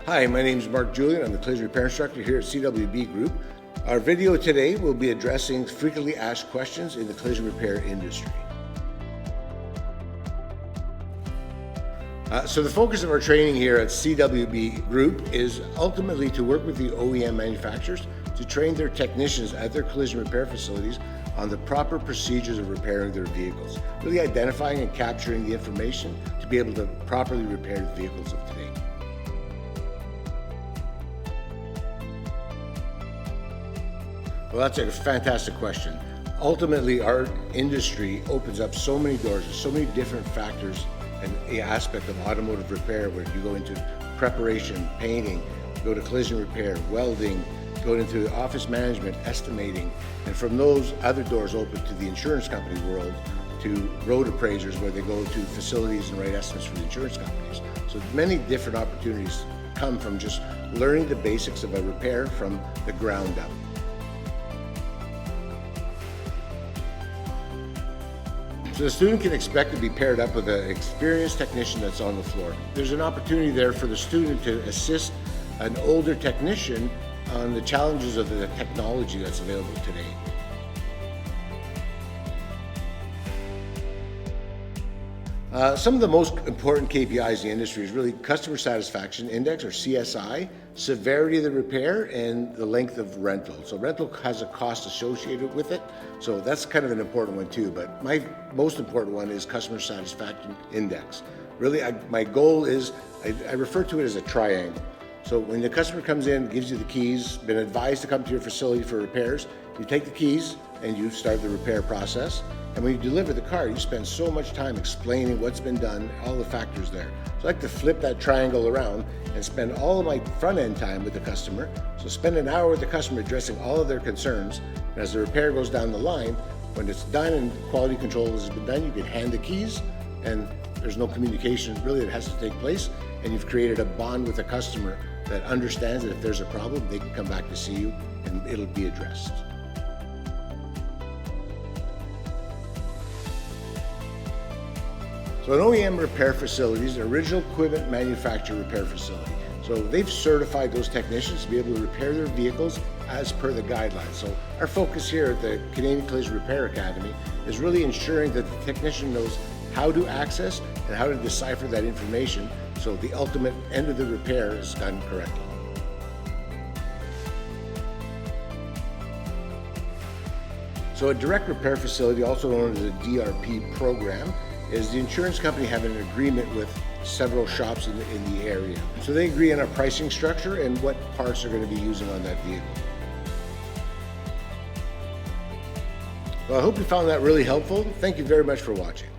Hi, my name is Mark Julian. I'm the collision repair instructor here at CWB Group. Our video today will be addressing frequently asked questions in the collision repair industry. So the focus of our training here at CWB Group is ultimately to work with the OEM manufacturers to train their technicians at their collision repair facilities on the proper procedures of repairing their vehicles, really identifying and capturing the information to be able to properly repair the vehicles of today. Well, that's a fantastic question. Ultimately, our industry opens up so many doors, there's so many different factors and the aspect of automotive repair where you go into preparation, painting, go to collision repair, welding, go into office management, estimating, and from those other doors open to the insurance company world, to road appraisers where they go to facilities and write estimates for the insurance companies. So many different opportunities come from just learning the basics of a repair from the ground up. So the student can expect to be paired up with an experienced technician that's on the floor. There's an opportunity there for the student to assist an older technician on the challenges of the technology that's available today. Some of the most important KPIs in the industry is really customer satisfaction index, or CSI, severity of the repair, and the length of rental. So rental has a cost associated with it, so that's kind of an important one too. But my most important one is customer satisfaction index. Really, my goal is, I refer to it as a triangle. So when the customer comes in, gives you the keys, been advised to come to your facility for repairs, you take the keys and you start the repair process. And when you deliver the car, you spend so much time explaining what's been done, all the factors there. So I like to flip that triangle around and spend all of my front end time with the customer. So spend an hour with the customer addressing all of their concerns. And as the repair goes down the line, when it's done and quality control has been done, you can hand the keys and there's no communication really that has to take place. And you've created a bond with the customer that understands that if there's a problem, they can come back to see you and it'll be addressed. So an OEM repair facility is an original equipment manufacturer repair facility. So they've certified those technicians to be able to repair their vehicles as per the guidelines. So our focus here at the Canadian Collision Repair Academy is really ensuring that the technician knows how to access and how to decipher that information so the ultimate end of the repair is done correctly. So a direct repair facility, also known as a DRP program, is the insurance company having an agreement with several shops in the area. So they agree on a pricing structure and what parts they're going to be using on that vehicle. Well, I hope you found that really helpful. Thank you very much for watching.